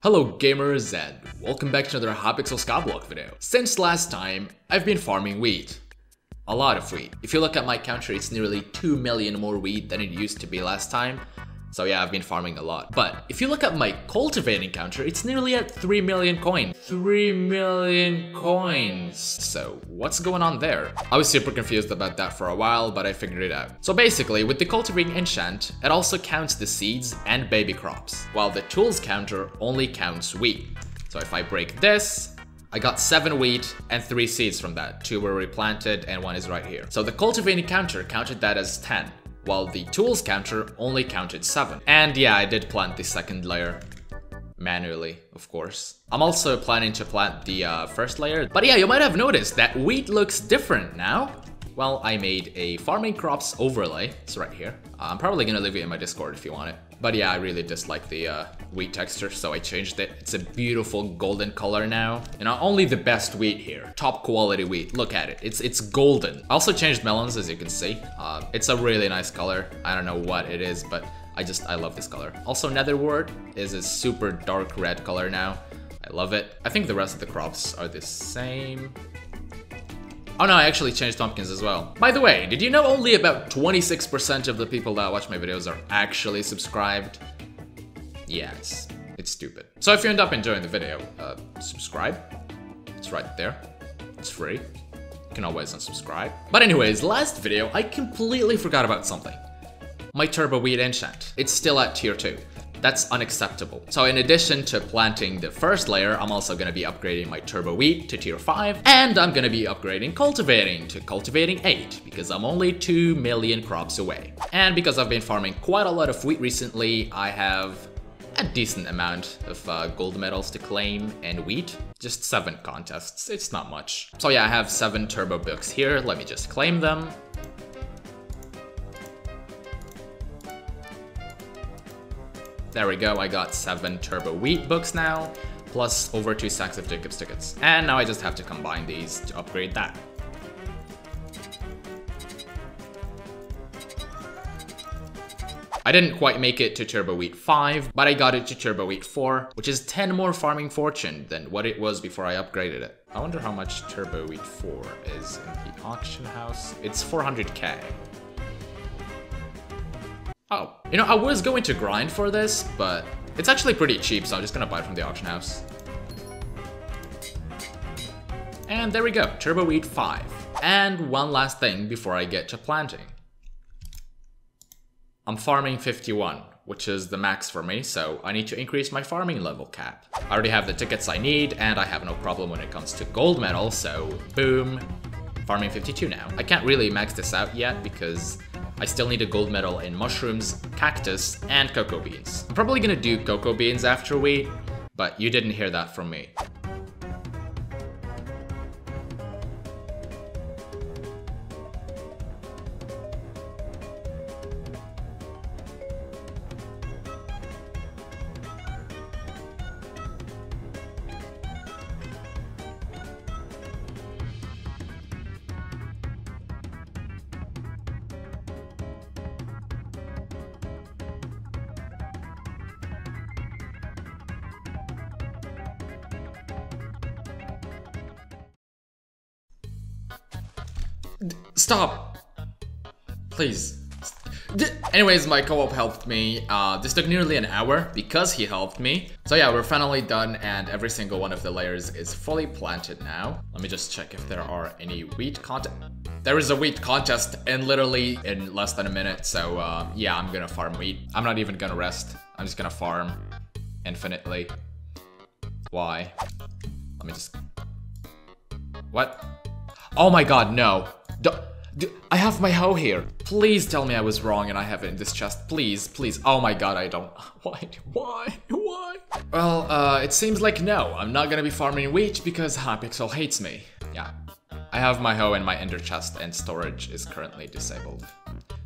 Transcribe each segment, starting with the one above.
Hello gamers and welcome back to another Hypixel Skyblock video. Since last time, I've been farming wheat. A lot of wheat. If you look at my counter, it's nearly 2 million more wheat than it used to be last time. So yeah, I've been farming a lot. But if you look at my cultivating counter, it's nearly at 3 million coins. 3 million coins. So what's going on there? I was super confused about that for a while, but I figured it out. So basically, with the cultivating enchant, it also counts the seeds and baby crops, while the tools counter only counts wheat. So if I break this, I got 7 wheat and 3 seeds from that. 2 were replanted and 1 is right here. So the cultivating counter counted that as 10. While the tools counter only counted 7. And yeah, I did plant the second layer. Manually, of course. I'm also planning to plant the first layer. But yeah, you might have noticed that wheat looks different now. Well, I made a farming crops overlay. It's right here. I'm probably gonna leave it in my Discord if you want it. But yeah, I really dislike the wheat texture, so I changed it. It's a beautiful golden color now. You know, only the best wheat here. Top quality wheat. Look at it. It's golden. I also changed melons, as you can see. It's a really nice color. I don't know what it is, but I love this color. Also, NETHER is a super dark red color now. I love it. I think the rest of the crops are the same. Oh no, I actually changed pumpkins as well. By the way, did you know only about 26% of the people that watch my videos are actually subscribed? Yeah, it's stupid. So if you end up enjoying the video, subscribe. It's right there. It's free. You can always unsubscribe. But anyways, last video, I completely forgot about something. My turbo wheat enchant. It's still at tier 2. That's unacceptable. So in addition to planting the first layer, I'm also gonna be upgrading my turbo wheat to tier 5, and I'm gonna be upgrading cultivating to cultivating 8, because I'm only 2 million crops away. And because I've been farming quite a lot of wheat recently, I have a decent amount of gold medals to claim and wheat. Just 7 contests, it's not much. So yeah, I have 7 turbo books here, let me just claim them. There we go, I got 7 turbo wheat books now, plus over 2 stacks of Jacob's tickets. And now I just have to combine these to upgrade that. I didn't quite make it to turbo wheat 5, but I got it to turbo wheat 4, which is 10 more farming fortune than what it was before I upgraded it. I wonder how much turbo wheat 4 is in the auction house. It's 400k. Oh, you know, I was going to grind for this, but it's actually pretty cheap, so I'm just gonna buy it from the auction house. And there we go, turbo wheat 5. And one last thing before I get to planting. I'm farming 51, which is the max for me, so I need to increase my farming level cap. I already have the tickets I need, and I have no problem when it comes to gold medal, so boom, farming 52 now. I can't really max this out yet because I still need a gold medal in mushrooms, cactus, and cocoa beans. I'm probably gonna do cocoa beans after wheat, but you didn't hear that from me. Stop! Please. Anyways, my co-op helped me. This took nearly an hour because he helped me. So yeah, we're finally done and every single one of the layers is fully planted now. Let me just check if there are any wheat contest. There is a wheat contest in literally in less than a minute. So yeah, I'm gonna farm wheat. I'm not even gonna rest. I'm just gonna farm infinitely. Why? Let me just... What? Oh my god, no. I have my hoe here. Please tell me I was wrong and I have it in this chest. Please, please. Oh my god, I don't. Why? Well, it seems like no. I'm not gonna be farming wheat because Hypixel hates me. Yeah. I have my hoe in my ender chest and storage is currently disabled.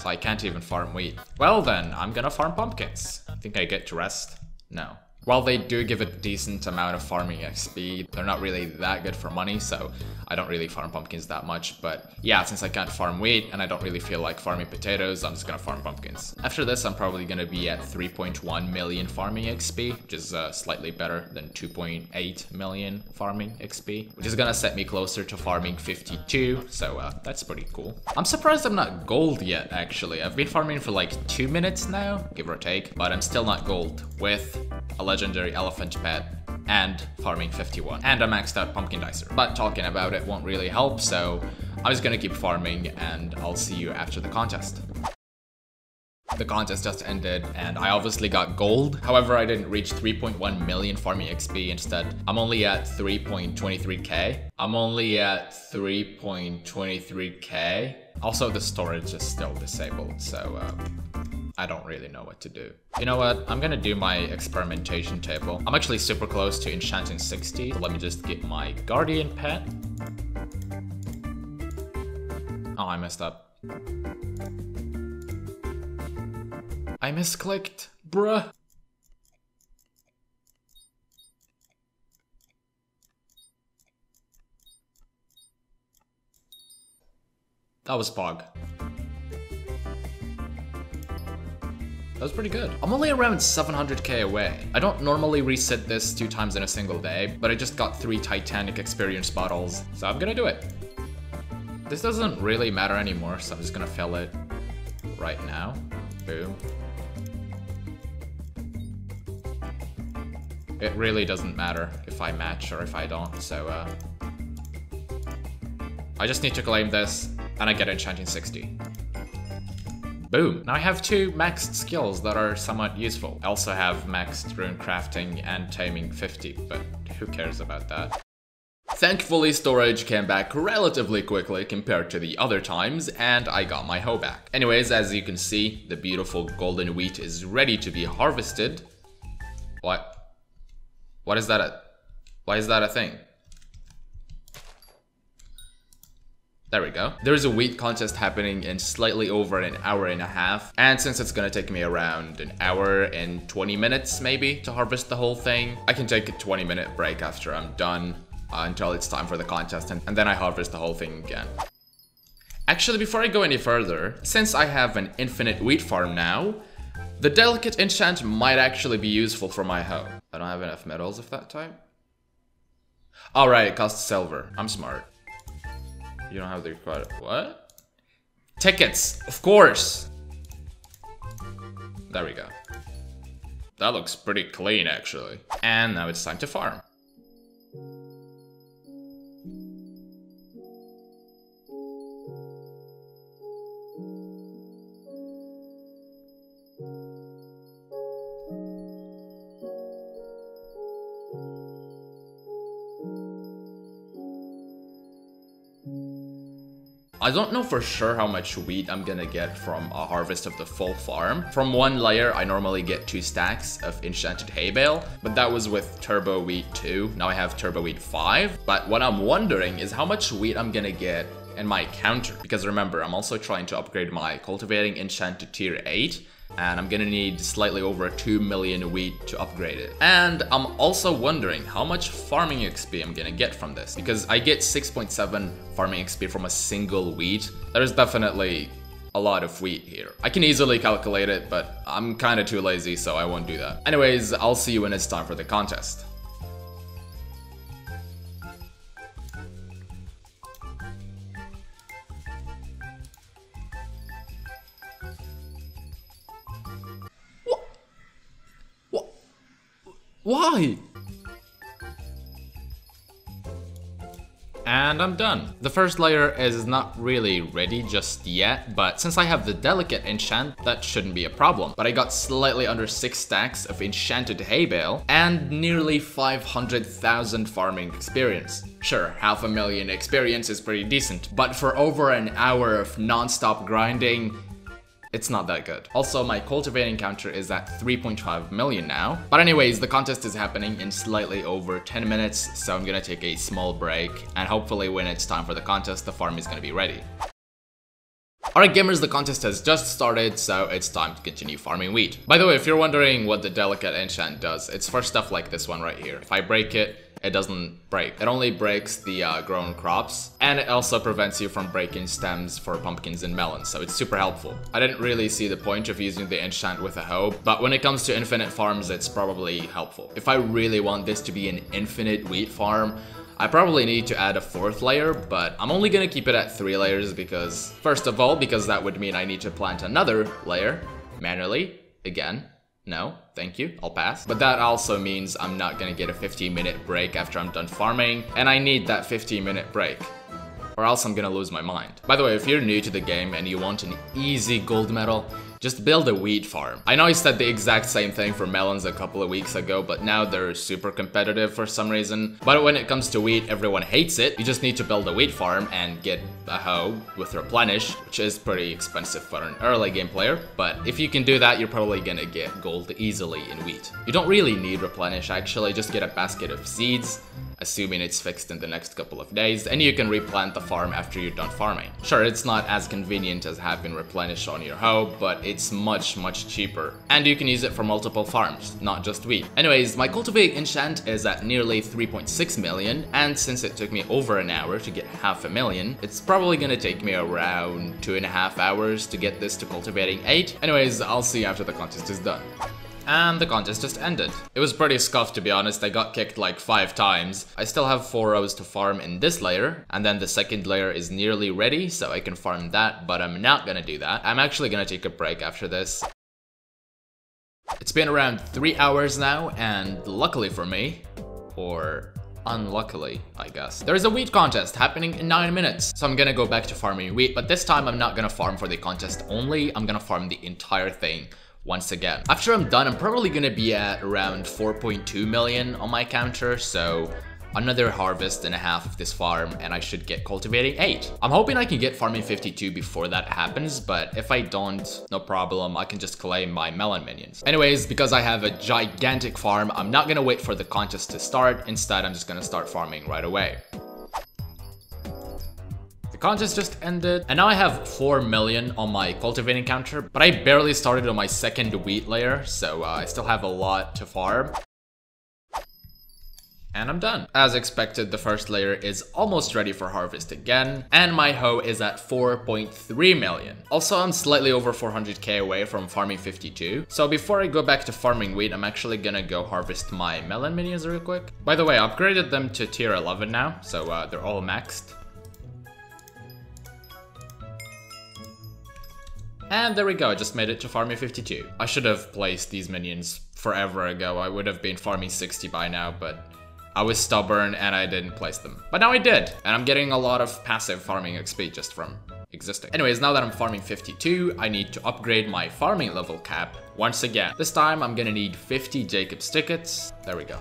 So I can't even farm wheat. Well then, I'm gonna farm pumpkins. Think I get to rest? No. While they do give a decent amount of farming XP, they're not really that good for money, so I don't really farm pumpkins that much. But yeah, since I can't farm wheat and I don't really feel like farming potatoes, I'm just gonna farm pumpkins. After this, I'm probably gonna be at 3.1 million farming XP, which is slightly better than 2.8 million farming XP, which is gonna set me closer to farming 52, so that's pretty cool. I'm surprised I'm not gold yet, actually. I've been farming for like 2 minutes now, give or take, but I'm still not gold with a legendary elephant pet and farming 51 and a maxed out pumpkin dicer. But talking about it won't really help, so I'm just gonna keep farming and I'll see you after the contest. The contest just ended and I obviously got gold. However, I didn't reach 3.1 million farming XP. Instead, I'm only at 3.23k. I'm only at 3.23k. Also, the storage is still disabled, so I don't really know what to do. You know what? I'm gonna do my experimentation table. I'm actually super close to enchanting 60. So let me just get my guardian pet. Oh, I messed up. I misclicked, bruh. That was Pog. That was pretty good. I'm only around 700k away. I don't normally reset this 2 times in a single day, but I just got 3 Titanic experience bottles, so I'm gonna do it. This doesn't really matter anymore, so I'm just gonna fill it right now. Boom. It really doesn't matter if I match or if I don't, so I just need to claim this, and I get enchanting 60. Boom! Now I have 2 maxed skills that are somewhat useful. I also have maxed rune crafting and taming 50, but who cares about that? Thankfully, storage came back relatively quickly compared to the other times, and I got my hoe back. Anyways, as you can see, the beautiful golden wheat is ready to be harvested. What? What is that? Why is that a thing? There we go. There's a wheat contest happening in slightly over an hour and a half. And since it's gonna take me around an hour and 20 minutes maybe to harvest the whole thing, I can take a 20-minute break after I'm done until it's time for the contest, and then I harvest the whole thing again. Actually, before I go any further, since I have an infinite wheat farm now, the delicate enchant might actually be useful for my hoe. I don't have enough metals of that type. Alright, it costs silver. I'm smart. You don't have the required... What? Tickets! Of course! There we go. That looks pretty clean, actually. And now it's time to farm. I don't know for sure how much wheat I'm gonna get from a harvest of the full farm. From one layer, I normally get 2 stacks of enchanted hay bale, but that was with Turbo Wheat 2. Now I have Turbo Wheat 5. But what I'm wondering is how much wheat I'm gonna get in my counter. Because remember, I'm also trying to upgrade my cultivating enchant to tier 8. And I'm gonna need slightly over 2 million wheat to upgrade it. And I'm also wondering how much farming XP I'm gonna get from this, because I get 6.7 farming XP from a single wheat. There's definitely a lot of wheat here. I can easily calculate it, but I'm kinda too lazy, so I won't do that. Anyways, I'll see you when it's time for the contest. Why? And I'm done. The first layer is not really ready just yet, but since I have the delicate enchant, that shouldn't be a problem. But I got slightly under 6 stacks of enchanted hay bale and nearly 500,000 farming experience. Sure, 500,000 experience is pretty decent, but for over an hour of non-stop grinding, it's not that good. Also, my cultivating counter is at 3.5 million now. But anyways, the contest is happening in slightly over 10 minutes, so I'm gonna take a small break, and hopefully when it's time for the contest, the farm is gonna be ready. Alright gamers, the contest has just started, so it's time to continue farming wheat. By the way, if you're wondering what the delicate enchant does, it's for stuff like this one right here. If I break it, it doesn't break. It only breaks the grown crops, and it also prevents you from breaking stems for pumpkins and melons, so it's super helpful. I didn't really see the point of using the enchant with a hoe, but when it comes to infinite farms, it's probably helpful. If I really want this to be an infinite wheat farm, I probably need to add a 4th layer, but I'm only gonna keep it at 3 layers because, first of all, because that would mean I need to plant another layer manually, again. No, thank you, I'll pass. But that also means I'm not gonna get a 15-minute break after I'm done farming, and I need that 15-minute break, or else I'm gonna lose my mind. By the way, if you're new to the game and you want an easy gold medal, just build a wheat farm. I know I said the exact same thing for melons a couple of weeks ago, but now they're super competitive for some reason. But when it comes to wheat, everyone hates it. You just need to build a wheat farm and get a hoe with replenish, which is pretty expensive for an early game player. But if you can do that, you're probably gonna get gold easily in wheat. You don't really need replenish actually, just get a basket of seeds, assuming it's fixed in the next couple of days, and you can replant the farm after you're done farming. Sure, it's not as convenient as having replenish on your hoe, but it's much cheaper. And you can use it for multiple farms, not just wheat. Anyways, my cultivating enchant is at nearly 3.6 million, and since it took me over an hour to get 500,000, it's probably gonna take me around 2.5 hours to get this to cultivating 8. Anyways, I'll see you after the contest is done. And the contest just ended. It was pretty scuffed to be honest, I got kicked like 5 times. I still have 4 rows to farm in this layer, and then the second layer is nearly ready, so I can farm that, but I'm not gonna do that. I'm actually gonna take a break after this. It's been around 3 hours now, and luckily for me, or unluckily, I guess, there is a wheat contest happening in 9 minutes. So I'm gonna go back to farming wheat, but this time I'm not gonna farm for the contest only, I'm gonna farm the entire thing once again. After I'm done, I'm probably gonna be at around 4.2 million on my counter, so another harvest and a half of this farm and I should get cultivating 8. I'm hoping I can get farming 52 before that happens, but if I don't, no problem, I can just claim my melon minions. Anyways, because I have a gigantic farm, I'm not gonna wait for the contest to start, instead I'm just gonna start farming right away. The contest just ended, and now I have 4 million on my cultivating counter, but I barely started on my second wheat layer, so I still have a lot to farm. And I'm done. As expected, the first layer is almost ready for harvest again, and my hoe is at 4.3 million. Also, I'm slightly over 400k away from farming 52, so before I go back to farming wheat, I'm actually gonna go harvest my melon minions real quick. By the way, I upgraded them to tier 11 now, so they're all maxed. And there we go, I just made it to farming 52. I should have placed these minions forever ago. I would have been farming 60 by now, but I was stubborn and I didn't place them. But now I did, and I'm getting a lot of passive farming XP just from existing. Anyways, now that I'm farming 52, I need to upgrade my farming level cap once again. This time I'm gonna need 50 Jacob's tickets. There we go.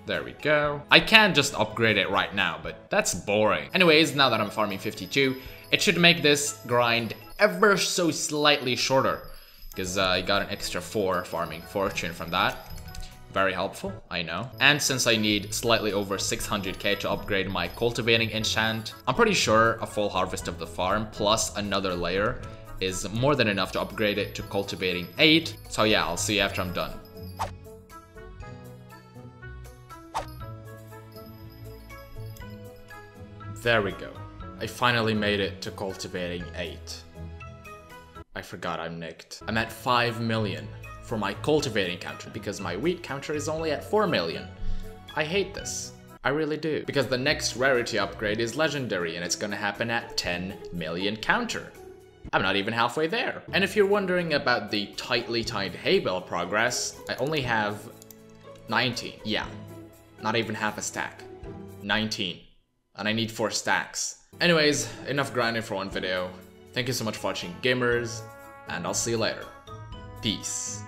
There we go. I can just upgrade it right now, but that's boring. Anyways, now that I'm farming 52, it should make this grind ever so slightly shorter, because I got an extra 4 farming fortune from that. Very helpful, I know. And since I need slightly over 600k to upgrade my cultivating enchant, I'm pretty sure a full harvest of the farm plus another layer is more than enough to upgrade it to cultivating 8. So yeah, I'll see you after I'm done. There we go. I finally made it to cultivating 8. I forgot I'm nicked. I'm at 5 million for my cultivating counter because my wheat counter is only at 4 million. I hate this. I really do. Because the next rarity upgrade is legendary and it's gonna happen at 10 million counter. I'm not even halfway there. And if you're wondering about the tightly timed hay bale progress, I only have 19. Yeah, not even half a stack. 19. And I need 4 stacks. Anyways, enough grinding for one video. Thank you so much for watching, gamers, and I'll see you later. Peace.